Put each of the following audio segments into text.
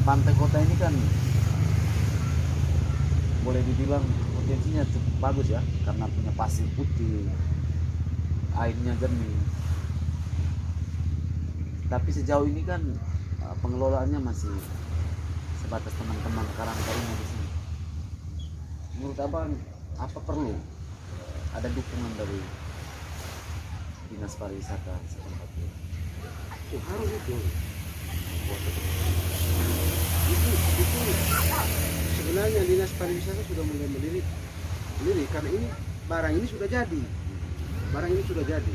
pantai kota ini kan boleh dibilang potensinya cukup bagus ya, karena punya pasir putih, airnya jernih. Tapi sejauh ini kan pengelolaannya masih sebatas teman-teman Karang Taruna di sini. Menurut abang, apa perlu ada dukungan dari dinas pariwisata setempat ini? Harus itu sebenarnya dinas pariwisata sudah mulai melirik karena ini barang ini sudah jadi,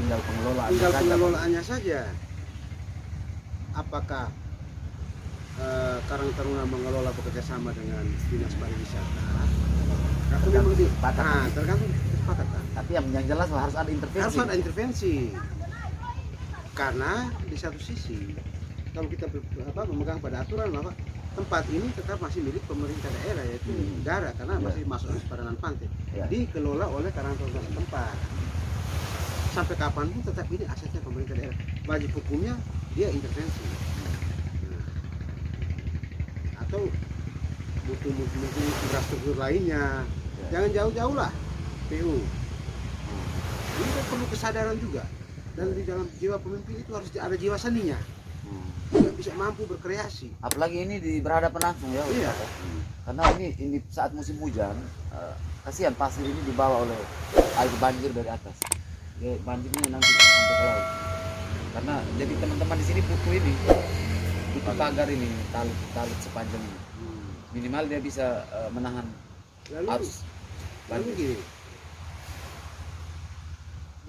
Tinggal pengelolaannya tinggal saja, pengelolaannya saja. Apakah Karang Taruna mengelola bekerjasama dengan dinas pariwisata? Tergantung kesepakatan. Tapi yang jelas harus ada intervensi. Harus ada intervensi. Karena di satu sisi kalau kita memegang pada aturan bahwa tempat ini tetap masih milik pemerintah daerah, yaitu negara, karena masih masuk di separanan pantai, dikelola oleh Karang Taruna setempat. Sampai kapanpun tetap ini asetnya pemerintah daerah. Wajib hukumnya dia intervensi. Atau butuh infrastruktur lainnya. Jangan jauh-jauh lah PU. Ini kan perlu kesadaran juga. Dan di dalam jiwa pemimpin itu harus ada jiwa seninya. Tidak bisa mampu berkreasi. Apalagi ini berhadapan langsung ya. Iya. Karena ini saat musim hujan, kasihan pasir ini dibawa oleh air banjir dari atas. Banjirnya nanti sampai ke laut. Karena jadi teman-teman di sini butuh pagar ini, talut sepanjang ini. Minimal dia bisa menahan arus banjir.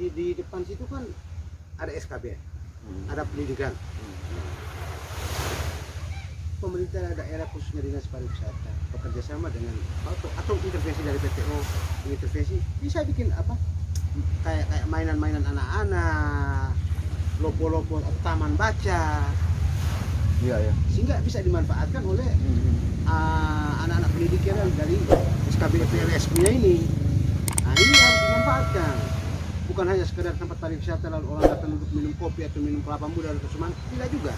Gini, di depan situ kan ada SKB, ada pendidikan. Pemerintah daerah khususnya dinas pariwisata bekerja sama dengan atau intervensi dari PTO, intervensi bisa bikin apa? Kayak mainan-mainan anak-anak, lopo-lopo taman baca. Iya. Sehingga bisa dimanfaatkan oleh anak-anak pendidikan dari SKB PLSP ini. Nah, ini harus dimanfaatkan. Bukan hanya sekedar tempat pariwisata lalu orang datang untuk minum kopi atau minum kelapa muda atau semangka, tidak juga.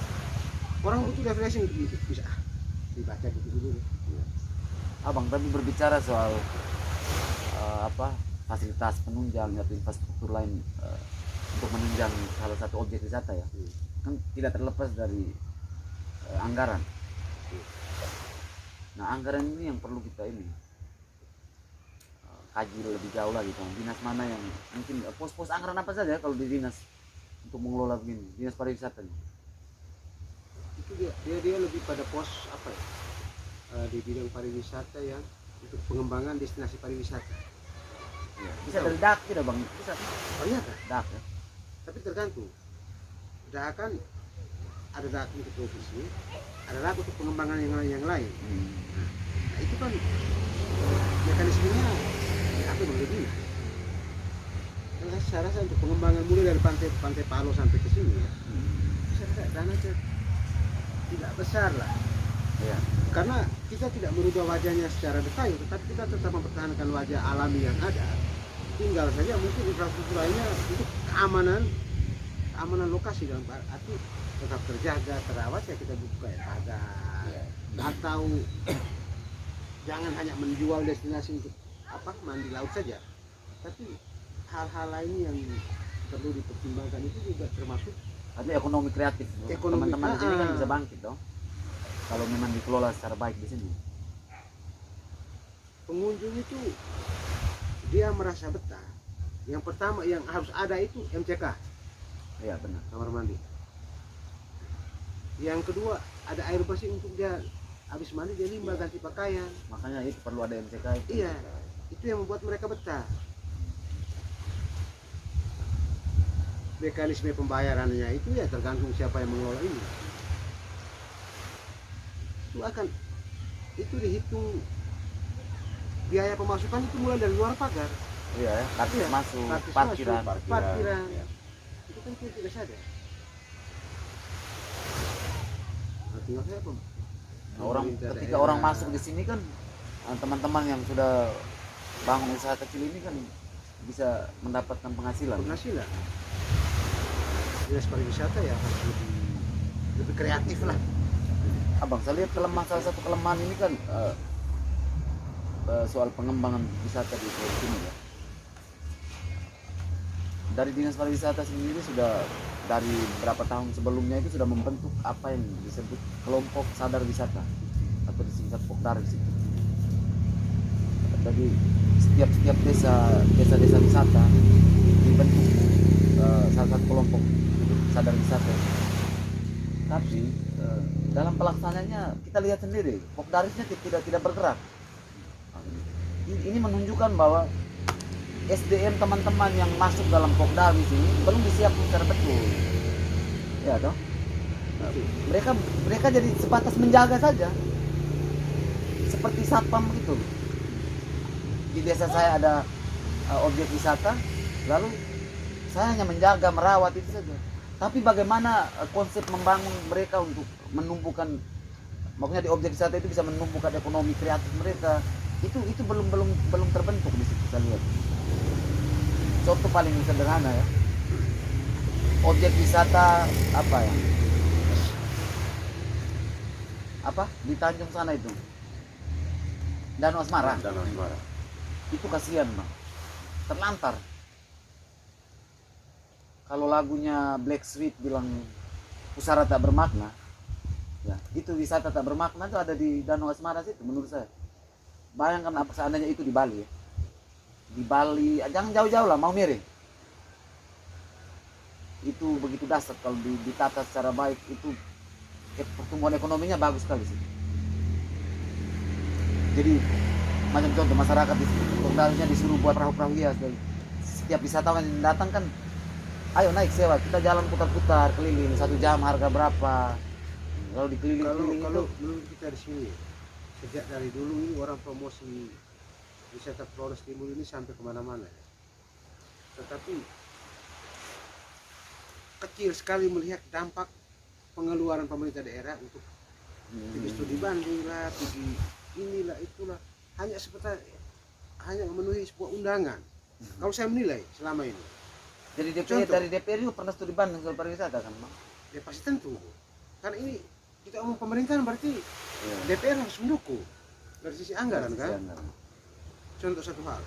Orang butuh refreshing untuk bisa dibaca dulu. Abang tadi berbicara soal fasilitas penunjang atau infrastruktur lain untuk menunjang salah satu objek wisata ya. Kan tidak terlepas dari anggaran. Nah, anggaran ini yang perlu kita kaji lebih jauh lagi, dinas mana yang mungkin pos-pos anggaran apa saja kalau di dinas untuk mengelola begini, dinas pariwisata ini. Itu dia lebih pada pos apa ya, di bidang pariwisata yang untuk pengembangan destinasi pariwisata ya, bisa dari DAK tidak bang, bisa ternyata DAK ya, tapi tergantung. DAK kan ada DAK untuk provinsi, ada DAK untuk pengembangan yang lain. Nah, itu kan mekanismenya apa berbeda. Saya rasa untuk pengembangan mulai dari pantai Palo sampai ke sini ya, saya dana tidak besar lah. ya. Karena kita tidak merubah wajahnya secara detail, tetapi kita tetap mempertahankan wajah alami yang ada. Tinggal saja mungkin infrastruktur lainnya untuk keamanan lokasi, dalam arti tetap terjaga, terawat ya, kita butuh kayak pagar atau jangan hanya menjual destinasi untuk mandi laut saja, tapi hal-hal lain yang perlu dipertimbangkan itu juga termasuk ekonomi kreatif. Teman-teman di sini kan bisa bangkit dong kalau memang dikelola secara baik di sini. Pengunjung itu dia merasa betah. Yang pertama yang harus ada itu MCK. Iya benar. Kamar mandi. Yang kedua ada air bersih untuk dia habis mandi dia limbah ganti pakaian. Makanya itu perlu ada MCK itu. Iya, itu yang membuat mereka betah. Mekanisme pembayarannya itu ya tergantung siapa yang mengelola ini. Itu dihitung biaya pemasukan itu mulai dari luar pagar. Iya ya, kartis masuk, parkiran. Ya. Itu kan kita tidak sadar. Tinggal saya ketika orang masuk di sini kan, teman-teman yang sudah bangun usaha kecil ini kan bisa mendapatkan penghasilan. Dinas pariwisata ya harus lebih kreatif lah. abang, saya lihat salah satu kelemahan ini kan soal pengembangan wisata di Sulawesi ini ya. Dari Dinas Pariwisata sendiri sudah dari beberapa tahun sebelumnya itu sudah membentuk apa yang disebut kelompok sadar wisata atau disingkat Pokdar di situ. Jadi setiap desa wisata dibentuk salah satu kelompok sadar wisata. Tapi dalam pelaksanaannya kita lihat sendiri, Pokdarisnya tidak bergerak. Ini menunjukkan bahwa SDM teman-teman yang masuk dalam Pokdaris ini belum disiapkan secara betul. Ya toh? Mereka jadi sebatas menjaga saja. Seperti satpam gitu. Di desa saya ada objek wisata, lalu saya hanya menjaga, merawat itu saja. Tapi bagaimana konsep membangun mereka untuk menumbuhkan, maksudnya di objek wisata itu bisa menumbuhkan ekonomi kreatif mereka, itu belum terbentuk di situ saya lihat. Contoh paling sederhana ya, objek wisata apa ya? Apa di Tanjung sana itu? Danau Asmara. Itu kasihan bang, terlantar. Kalau lagunya Black Sweet bilang pusara tak bermakna, ya itu wisata tak bermakna itu ada di Danau Asmara situ menurut saya. Bayangkan apa seandainya itu di Bali ya. Di Bali, jangan jauh-jauh lah, mau miring. Itu begitu dasar kalau ditata secara baik, itu pertumbuhan ekonominya bagus sekali sih. Jadi macam contoh masyarakat di situ, Pokdarnya disuruh buat perahu-perahu hias. Setiap wisatawan yang datang kan, ayo naik sewa, kita jalan putar-putar keliling 1 jam harga berapa. Lalu dikeliling-keliling kalau menurut kita di sini, sejak dari dulu ini orang promosi wisata Flores Timur ini sampai kemana-mana. Tetapi kecil sekali melihat dampak pengeluaran pemerintah daerah untuk pergi studi banding lah, pergi inilah itulah, hanya memenuhi sebuah undangan. Kalau saya menilai selama ini. Jadi dari DPR juga pernah studi banding soal pariwisata kan bang? Ya pasti tentu. Karena ini kita omong pemerintahan berarti DPR harus mendukung dari sisi anggaran kan. Contoh satu hal,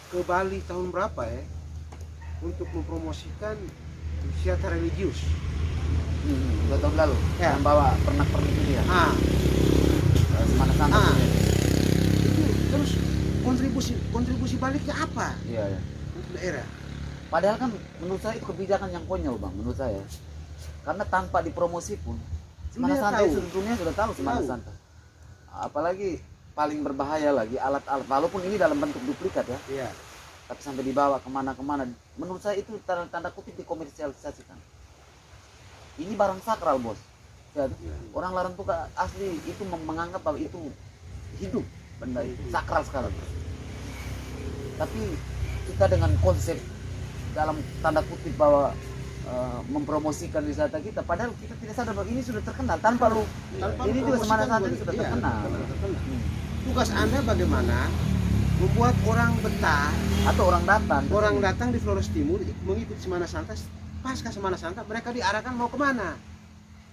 ke Bali tahun berapa ya untuk mempromosikan wisata religius. 2 tahun lalu Ya. yang bawa pernak-pernik itu ya. Semana sana. Itu terus kontribusi baliknya apa Iya. untuk daerah? Padahal kan menurut saya itu kebijakan yang konyol bang, menurut saya. Karena tanpa dipromosi pun Semana Dunia Santa tahu. itu dunia sudah tahu Semana Santa. Apalagi paling berbahaya lagi alat-alat, walaupun ini dalam bentuk duplikat ya, Iya. tapi sampai dibawa kemana-kemana. Menurut saya itu tanda kutip dikomersialisasikan. Ini barang sakral bos. Ya, orang Larang Tuka asli itu menganggap bahwa itu hidup, benda itu sakral sekali. Tapi kita dengan konsep dalam tanda kutip bahwa mempromosikan wisata kita, padahal kita tidak sadar bahwa ini sudah terkenal tanpa lu. Ini juga Semana Santa ini sudah terkenal. Tugas Anda bagaimana membuat orang betah Atau orang datang di Flores Timur mengikuti Semana Santa. Pasca Semana Santa mereka diarahkan mau kemana,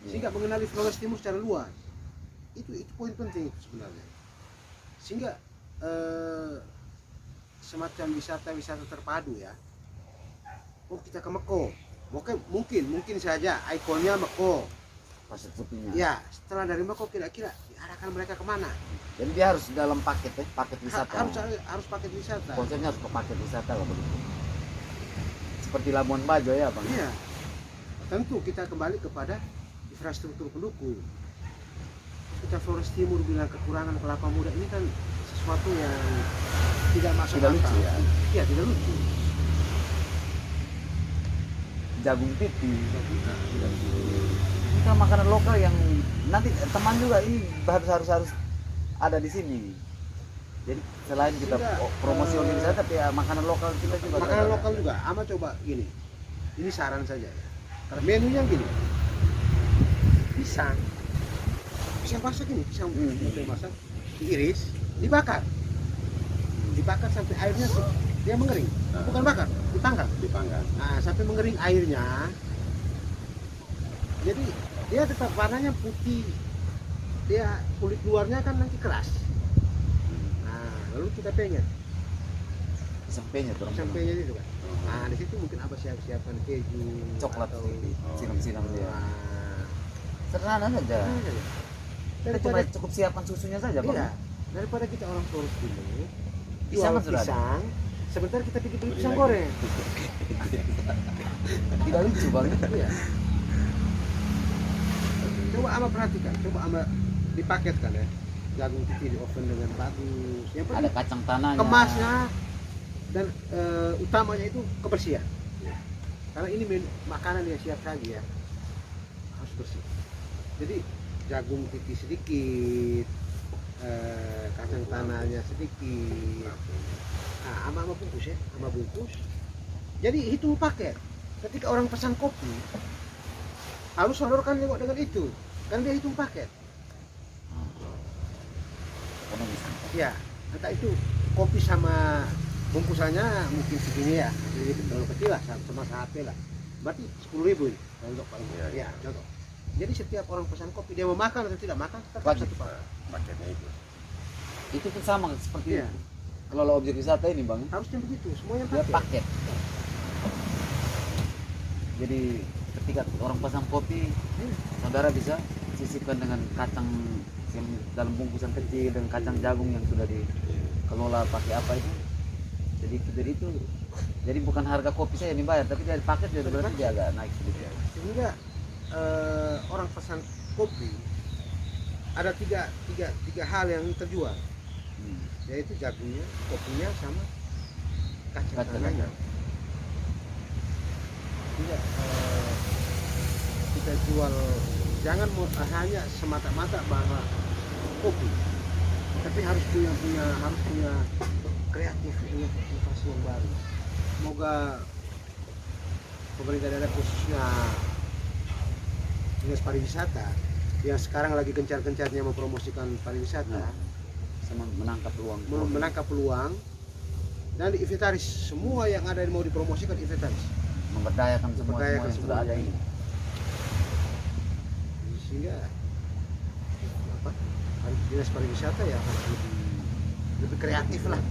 sehingga mengenali Flores Timur secara luas. Itu poin penting itu sebenarnya. Sehingga semacam wisata terpadu ya. Oh kita ke Meko, mungkin saja ikonnya Meko. pasir putihnya. Ya, setelah dari Meko kira-kira diarahkan mereka kemana? Jadi dia harus dalam paket paket wisata. Harus paket wisata. Konsepnya harus ke paket wisata lah begitu. Seperti Labuan Bajo ya bang. Iya. Tentu kita kembali kepada infrastruktur pendukung. Kita Flores Timur bilang kekurangan kelapa muda ini kan sesuatu yang tidak masuk Tidak akal. lucu ya. Iya, tidak lucu. Jagung pipih. Kita makanan lokal yang nanti teman juga ini harus ada di sini. Jadi selain kita promosi organisasi tapi ya makanan lokal kita juga. Makanan lokal juga. Ama coba gini. Ini saran saja ya. Karena menunya gini. Pisang masak ini, pisang masak, diiris, dibakar sampai airnya dia mengering. Bukan bakar, dipanggang. Nah, sampai mengering airnya. Jadi dia tetap warnanya putih dia kulit luarnya kan nanti keras. Nah, lalu kita pengen Sampainya tuh orang sampainya itu kan. Nah, di situ mungkin Abah siapkan keju, coklat atau siram-siram dia. nah, Sederhana saja. nah, saja. Kita cuma Daripada, cukup siapkan susunya saja, Bang. iya, daripada kita orang Flores dulu Pisang jual kan sudah ada. pisang, sebentar kita pergi beli pisang goreng. Tidak lucu, Bang. Iya. Coba Ama perhatikan, coba Ama dipaketkan ya, jagung titi di oven dengan bagus. Yang Ada penting kacang tanahnya. kemasnya dan utamanya itu kebersihan. Karena ini makanan yang siap saji ya, harus bersih. Jadi jagung titi sedikit, kacang tanahnya sedikit. Nah, ama bungkus ya, ama bungkus. Jadi hitung paket. Ketika orang pesan kopi, harus sodorkan lewat dengan itu, kan dia hitung paket. Ekonomis. Ya, entah itu kopi sama bungkusannya mungkin segini ya, jadi terlalu kecil lah, sama HP lah. Berarti 10.000 ini, contoh paling ya, contoh. Jadi setiap orang pesan kopi, dia mau makan atau tidak makan, tetap Wajib. satu paketnya itu. Itu pun sama seperti Iya. kelola objek wisata ini, Bang. Harusnya begitu, semuanya Dia paket. paket. Jadi ketika orang pasang kopi, saudara bisa sisipkan dengan kacang yang dalam bungkusan kecil dan kacang jagung yang sudah dikelola pakai apa itu. Jadi itu jadi bukan harga kopi saya yang dibayar, tapi dari paket dia berarti dia agak naik sedikit. Sehingga orang pesan kopi ada tiga hal yang terjual, yaitu jagungnya, kopinya, sama kacang tanahnya. Tidak kita jual, jangan hanya semata-mata bahwa kopi, tapi harus punya kreatif, inovasi yang baru. Semoga pemerintah daerah khususnya dinas pariwisata yang sekarang lagi gencar-gencarnya mempromosikan pariwisata, Sama menangkap peluang. menangkap peluang dan diinventaris semua yang ada yang mau dipromosikan, inventaris. Memberdayakan semua Memberdayakan yang sudah ada semuanya. ini. Sehingga apa, dinas pariwisata ya harus lebih kreatif lah